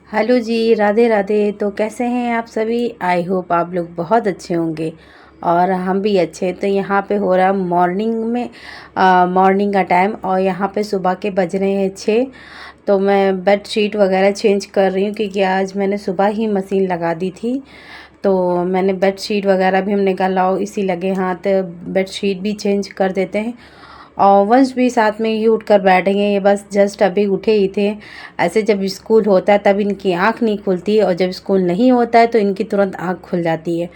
Hello जी, राधे राधे। तो कैसे हैं आप सभी? आई होप आप लोग बहुत अच्छे होंगे और हम भी अच्छे हैं। तो यहाँ पे हो रहा है मॉर्निंग का टाइम और यहाँ पे सुबह के बज रहे हैं 6। तो मैं बेड शीट वगैरह चेंज कर रही हूँ क्योंकि आज मैंने सुबह ही मशीन लगा दी थी। तो मैंने बेड शीट वगैरह भी हमने कहा लाओ इसी लगे हाथ बेड शीट भी चेंज कर देते हैं और वंश भी साथ में ही उठकर बैठेंगे। ये बस जस्ट अभी उठे ही थे। ऐसे जब स्कूल होता है तब इनकी आंख नहीं खुलती और जब स्कूल नहीं होता है तो इनकी तुरंत आंख खुल जाती है।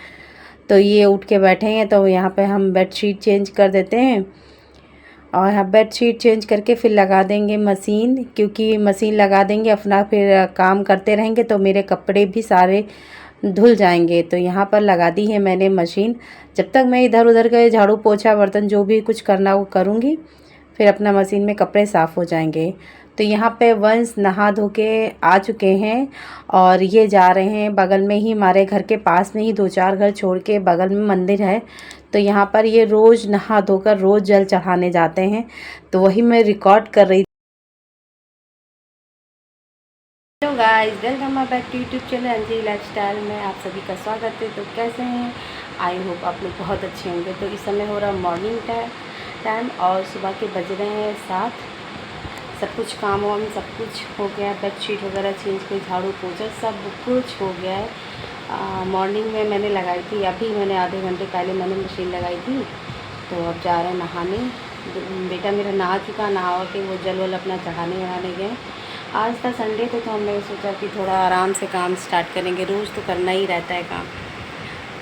तो ये उठ के बैठे हैं। तो यहाँ पे हम बेड शीट चेंज कर देते हैं और यहाँ बेड शीट चेंज करके फिर लगा देंगे मशीन, क्योंकि मशीन लगा देंगे अपना फिर काम करते रहेंगे तो मेरे कपड़े भी सारे धुल जाएंगे। तो यहाँ पर लगा दी है मैंने मशीन। जब तक मैं इधर उधर के झाड़ू पोछा बर्तन जो भी कुछ करना वो करूँगी, फिर अपना मशीन में कपड़े साफ़ हो जाएंगे। तो यहाँ पे वंश नहा धो के आ चुके हैं और ये जा रहे हैं बगल में ही, हमारे घर के पास में ही 2-4 घर छोड़ के बगल में मंदिर है। तो यहाँ पर ये रोज़ नहा धोकर रोज़ जल चढ़ाने जाते हैं। तो वही मैं रिकॉर्ड कर रही। Hello guys, welcome back to YouTube channel Anjali lifestyle में आप सभी का स्वागत है। तो कैसे हैं? आई होप आप लोग बहुत अच्छे होंगे। तो इस समय हो रहा मॉर्निंग टाइम और सुबह के बज रहे हैं 7। सब कुछ काम वाम सब कुछ हो गया, बेड शीट वगैरह चेंज कर झाड़ू पोछा सब कुछ हो गया है। मॉर्निंग में मैंने लगाई थी, अभी मैंने आधे घंटे पहले मैंने मशीन लगाई थी। तो अब जा रहे हैं नहाने। बेटा मेरा नहा चुका, नहा के वो जल वल अपना चढ़ाने वढ़ाने गए। आज था संडे तो हमने सोचा कि थोड़ा आराम से काम स्टार्ट करेंगे, रोज़ तो करना ही रहता है काम।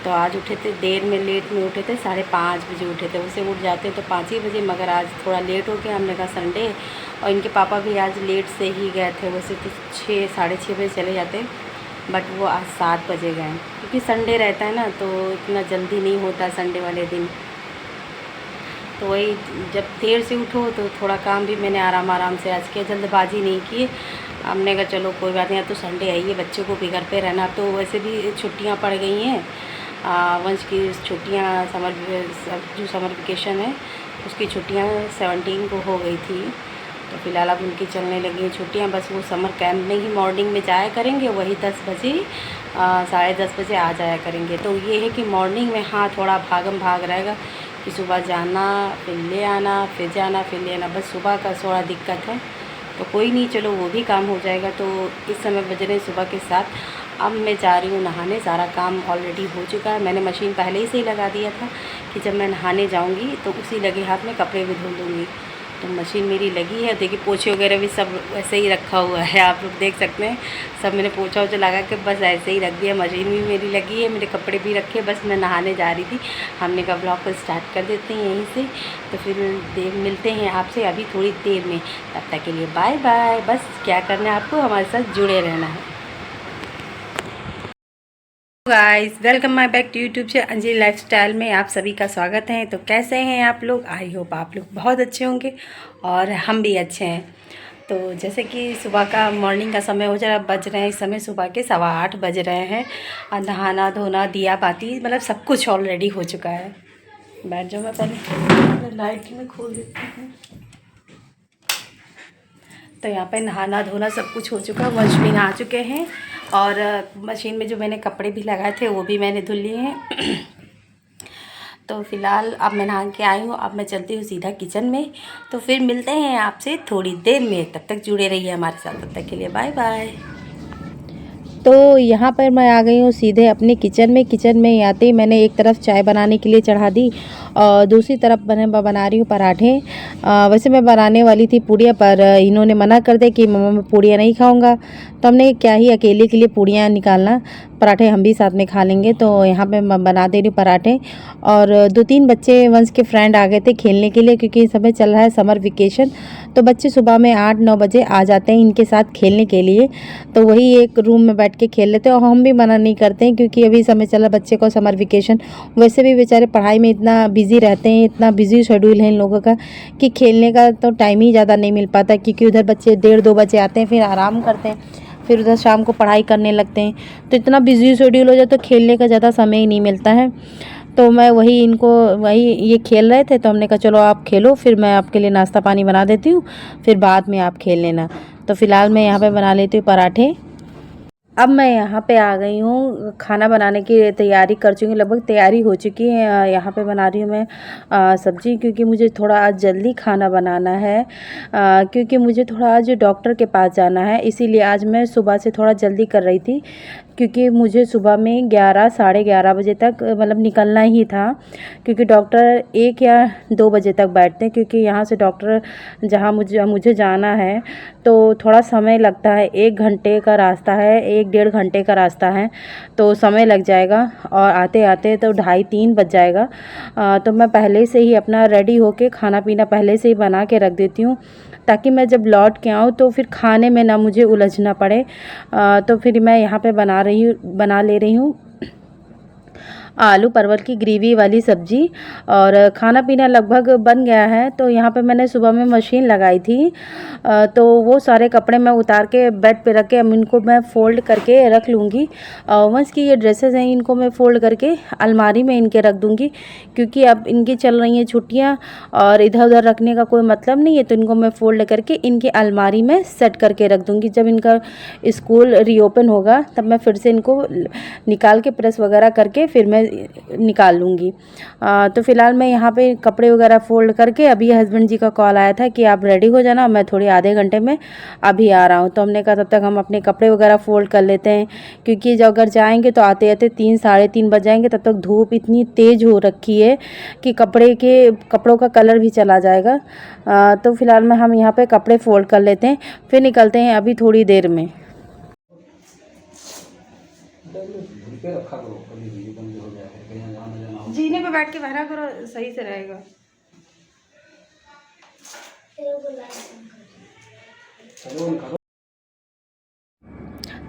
तो आज उठे थे देर में, लेट में उठे थे, 5:30 बजे उठे थे। उसे उठ जाते तो 5 ही बजे, मगर आज थोड़ा लेट हो गया। हमने कहा संडे, और इनके पापा भी आज लेट से ही गए थे। वैसे तो 6 साढ़े 6 बजे चले जाते, बट वो आज 7 बजे गए क्योंकि संडे रहता है ना, तो इतना जल्दी नहीं होता संडे वाले दिन। तो वही जब देर से उठो तो थोड़ा काम भी मैंने आराम से आज किया, जल्दबाजी नहीं की। हमने कहा चलो कोई बात नहीं, तो संडे है, ये बच्चों को भी घर पे रहना। तो वैसे भी छुट्टियां पड़ गई हैं, वंश की छुट्टियां जो समर वेकेशन है उसकी छुट्टियां 17 को हो गई थी। तो फिलहाल अब उनकी चलने लगी हैं छुट्टियां। बस वो समर कैंप में ही मॉर्निंग में जाया करेंगे, वही 10 बजे 10:30 बजे आ जाया करेंगे। तो ये है कि मॉर्निंग में हाँ थोड़ा भागम भाग रहेगा कि सुबह जाना फिर ले आना, फिर जाना फिर ले आना, बस सुबह का थोड़ा दिक्कत है। तो कोई नहीं, चलो वो भी काम हो जाएगा। तो इस समय बज रहे सुबह के 7। अब मैं जा रही हूँ नहाने। सारा काम ऑलरेडी हो चुका है, मैंने मशीन पहले ही से ही लगा दिया था कि जब मैं नहाने जाऊँगी तो उसी लगे हाथ में कपड़े भी धुल दूँगी। तो मशीन मेरी लगी है। देखिए पोछे वगैरह भी सब वैसे ही रखा हुआ है, आप लोग देख सकते हैं। सब मैंने पोछा वोछा लगा के बस ऐसे ही रख दिया। मशीन भी मेरी लगी है, मेरे कपड़े भी रखे, बस मैं नहाने जा रही थी। हमने कहा ब्लॉग को स्टार्ट कर देते हैं यहीं से। तो फिर मिलते हैं आपसे अभी थोड़ी देर में। तब तक के लिए बाय बाय। बस क्या करना है आपको, हमारे साथ जुड़े रहना है। Guys, welcome my back to YouTube से अंजलि लाइफस्टाइल में आप सभी का स्वागत है। तो कैसे हैं आप लोग? आई होप आप लोग बहुत अच्छे होंगे और हम भी अच्छे हैं। तो जैसे कि सुबह का मॉर्निंग का समय हो जा बज रहे हैं, इस समय सुबह के 8:15 बज रहे हैं और नहाना धोना दिया बाती मतलब सब कुछ ऑलरेडी हो चुका है। बैठ जाओ, मैं पहले लाइट में खोल देती हूँ। तो यहाँ पे नहाना धोना सब कुछ हो चुका है, वंश भी नहा चुके हैं और मशीन में जो मैंने कपड़े भी लगाए थे वो भी मैंने धुल लिए हैं। तो फ़िलहाल अब मैं नहा के आई हूँ, अब मैं चलती हूँ सीधा किचन में। तो फिर मिलते हैं आपसे थोड़ी देर में, तब तक जुड़े रहिए हमारे साथ। तब तक के लिए बाय बाय। तो यहाँ पर मैं आ गई हूँ सीधे अपने किचन में। किचन में आते ही मैंने एक तरफ चाय बनाने के लिए चढ़ा दी और दूसरी तरफ बना रही हूँ पराठे। वैसे मैं बनाने वाली थी पूड़ियाँ, पर इन्होंने मना कर दिया कि मम्मा मैं पूड़ियाँ नहीं खाऊंगा। तो हमने क्या ही अकेले के लिए पूड़ियाँ निकालना, पराठे हम भी साथ में खा लेंगे। तो यहाँ पे मैं बना दे रही हूँ पराठे। और 2-3 बच्चे वंश के फ्रेंड आ गए थे खेलने के लिए, क्योंकि इस समय चल रहा है समर वेकेशन। तो बच्चे सुबह में 8-9 बजे आ जाते हैं इनके साथ खेलने के लिए। तो वही एक रूम में बैठ के खेल लेते हैं और हम भी मना नहीं करते हैं, क्योंकि अभी समय चला बच्चे को समर वेकेशन। वैसे भी बेचारे पढ़ाई में इतना बिजी रहते हैं, इतना बिजी शेड्यूल है इन लोगों का कि खेलने का तो टाइम ही ज़्यादा नहीं मिल पाता। क्योंकि उधर बच्चे 1:30-2 बजे आते हैं, फिर आराम करते हैं, फिर उधर शाम को पढ़ाई करने लगते हैं। तो इतना बिजी शेड्यूल हो जाए तो खेलने का ज़्यादा समय ही नहीं मिलता है। तो मैं वही ये खेल रहे थे तो हमने कहा चलो आप खेलो, फिर मैं आपके लिए नाश्ता पानी बना देती हूँ, फिर बाद में आप खेल लेना। तो फ़िलहाल मैं यहाँ पे बना लेती हूँ पराठे। अब मैं यहाँ पे आ गई हूँ, खाना बनाने की तैयारी कर चुकी हूँ, लगभग तैयारी हो चुकी है। यहाँ पे बना रही हूँ मैं सब्ज़ी, क्योंकि मुझे थोड़ा आज जल्दी खाना बनाना है, क्योंकि मुझे थोड़ा आज डॉक्टर के पास जाना है, इसीलिए आज मैं सुबह से थोड़ा जल्दी कर रही थी, क्योंकि मुझे सुबह में 11 साढ़े 11 बजे तक मतलब निकलना ही था, क्योंकि डॉक्टर 1 या 2 बजे तक बैठते हैं, क्योंकि यहाँ से डॉक्टर जहाँ मुझे जाना है तो थोड़ा समय लगता है, 1 घंटे का रास्ता है, 1 डेढ़ घंटे का रास्ता है, तो समय लग जाएगा और आते आते तो 2:30-3 बज जाएगा। तो मैं पहले से ही अपना रेडी होके खाना पीना पहले से ही बना के रख देती हूँ, ताकि मैं जब लौट के आऊँ तो फिर खाने में ना मुझे उलझना पड़े। तो फिर मैं यहाँ पे बना ले रही हूँ आलू परवल की ग्रेवी वाली सब्ज़ी, और खाना पीना लगभग बन गया है। तो यहाँ पे मैंने सुबह में मशीन लगाई थी, तो वो सारे कपड़े मैं उतार के बेड पे रख के अब इनको मैं फ़ोल्ड करके रख लूँगी। वंस की ये ड्रेसेस हैं, इनको मैं फ़ोल्ड करके अलमारी में इनके रख दूँगी, क्योंकि अब इनकी चल रही हैं छुट्टियाँ और इधर उधर रखने का कोई मतलब नहीं है, तो इनको मैं फ़ोल्ड करके इनके अलमारी में सेट करके रख दूँगी। जब इनका स्कूल रीओपन होगा तब मैं फिर से इनको निकाल के प्रेस वगैरह करके फिर मैं निकाल लूँगी। तो फ़िलहाल मैं यहाँ पे कपड़े वगैरह फ़ोल्ड करके, अभी हस्बैंड जी का कॉल आया था कि आप रेडी हो जाना, मैं थोड़ी आधे घंटे में अभी आ रहा हूँ। तो हमने कहा तब तक हम अपने कपड़े वगैरह फ़ोल्ड कर लेते हैं, क्योंकि जब अगर जाएंगे तो आते आते 3 साढ़े 3 बज जाएंगे, तब तक धूप इतनी तेज़ हो रखी है कि कपड़ों का कलर भी चला जाएगा। तो फ़िलहाल में हम यहाँ पर कपड़े फ़ोल्ड कर लेते हैं, फिर निकलते हैं अभी थोड़ी देर में। जीने पे बैठ के बहरा करो, सही से रहेगा।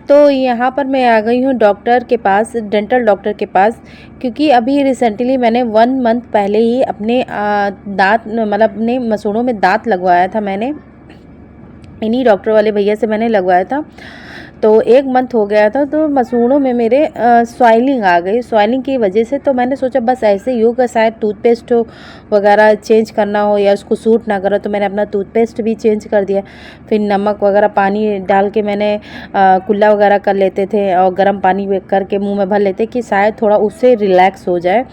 तो यहाँ पर मैं आ गई हूँ डॉक्टर के पास, डेंटल डॉक्टर के पास, क्योंकि अभी रिसेंटली मैंने 1 मंथ पहले ही अपने दांत मतलब अपने मसूड़ों में दांत लगवाया था। मैंने इन्हीं डॉक्टर वाले भैया से मैंने लगवाया था, तो 1 मंथ हो गया था। तो मसूड़ों में मेरे स्वाइलिंग आ गई, स्वाइलिंग की वजह से तो मैंने सोचा बस ऐसे ही होगा, शायद टूथपेस्ट वगैरह चेंज करना हो या उसको सूट ना करो, तो मैंने अपना टूथपेस्ट भी चेंज कर दिया। फिर नमक वगैरह पानी डाल के मैंने कुल्ला वगैरह कर लेते थे और गर्म पानी करके मुंह में भर लेते कि शायद थोड़ा उससे रिलैक्स हो जाए।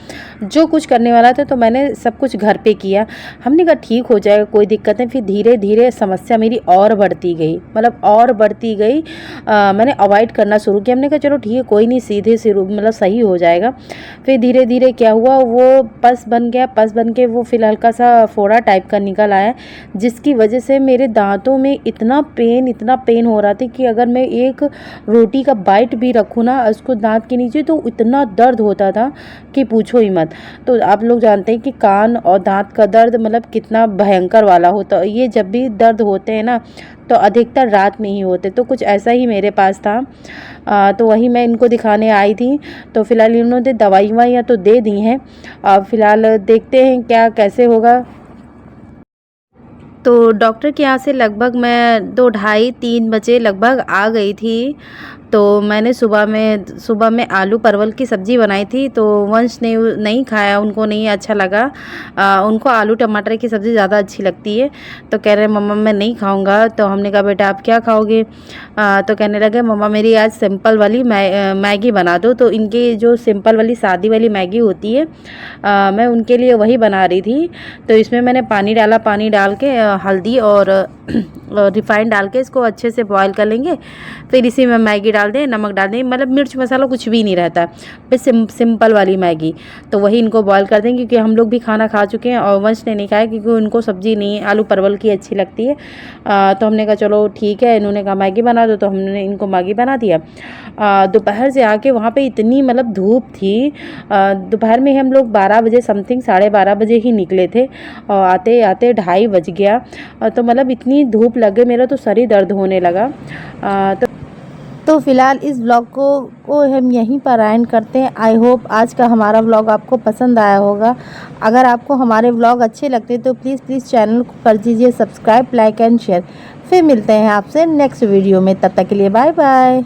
जो कुछ करने वाला था तो मैंने सब कुछ घर पे किया। हमने कहा ठीक हो जाएगा, कोई दिक्कत नहीं। फिर धीरे धीरे समस्या मेरी और बढ़ती गई, मतलब और बढ़ती गई। मैंने अवॉइड करना शुरू किया। हमने कहा चलो ठीक है, कोई नहीं, सीधे से मतलब सही हो जाएगा। फिर धीरे धीरे क्या हुआ, वो पस बन गया, पस बन के वो फिर हल्का सा फोड़ा टाइप का निकल आया, जिसकी वजह से मेरे दांतों में इतना पेन हो रहा था कि अगर मैं एक रोटी का बाइट भी रखूँ ना उसको दांत के नीचे, तो इतना दर्द होता था कि पूछो ही मत। तो आप लोग जानते हैं कि कान और दांत का दर्द मतलब कितना भयंकर वाला होता है। ये जब भी दर्द होते हैं ना तो अधिकतर रात में ही होते, तो कुछ ऐसा ही मेरे पास था। तो वही मैं इनको दिखाने आई थी। तो फिलहाल इन्होंने दवाइयाँ तो दे दी हैं, अब फिलहाल देखते हैं क्या कैसे होगा। तो डॉक्टर के यहाँ से लगभग मैं 2 ढाई 3 बजे लगभग आ गई थी। तो मैंने सुबह में आलू परवल की सब्ज़ी बनाई थी, तो वंश ने नहीं खाया, उनको नहीं अच्छा लगा। उनको आलू टमाटर की सब्ज़ी ज़्यादा अच्छी लगती है, तो कह रहे मम्मा मैं नहीं खाऊंगा। तो हमने कहा बेटा आप क्या खाओगे? तो कहने लगे मम्मा मेरी आज सिंपल वाली मैगी बना दो। तो इनकी जो सिंपल वाली सादी वाली मैगी होती है, मैं उनके लिए वही बना रही थी। तो इसमें मैंने पानी डाला, पानी डाल के हल्दी और रिफाइंड डाल के इसको अच्छे से बॉईल कर लेंगे। फिर इसी में मैगी डाल दें, नमक डाल दें, मतलब मिर्च मसाला कुछ भी नहीं रहता, बस सिंपल वाली मैगी। तो वही इनको बॉईल कर दें, क्योंकि हम लोग भी खाना खा चुके हैं और वंश ने नहीं खाया, क्योंकि उनको सब्ज़ी नहीं आलू परवल की अच्छी लगती है। तो हमने कहा चलो ठीक है, इन्होंने कहा मैगी बना दो, तो हमने इनको मैगी बना दिया। दोपहर से आके वहाँ पे इतनी मतलब धूप थी। दोपहर में हम लोग 12 बजे समथिंग 12:30 बजे ही निकले थे, और आते आते 2:30 बज गया। तो मतलब इतनी धूप लगे, मेरा तो सर ही दर्द होने लगा। तो फ़िलहाल इस व्लॉग को हम यहीं पर एंड करते हैं। आई होप आज का हमारा व्लॉग आपको पसंद आया होगा। अगर आपको हमारे व्लॉग अच्छे लगते तो प्लीज़ चैनल को कर दीजिए सब्सक्राइब, लाइक एंड शेयर। फिर मिलते हैं आपसे नेक्स्ट वीडियो में, तब तक के लिए बाय बाय।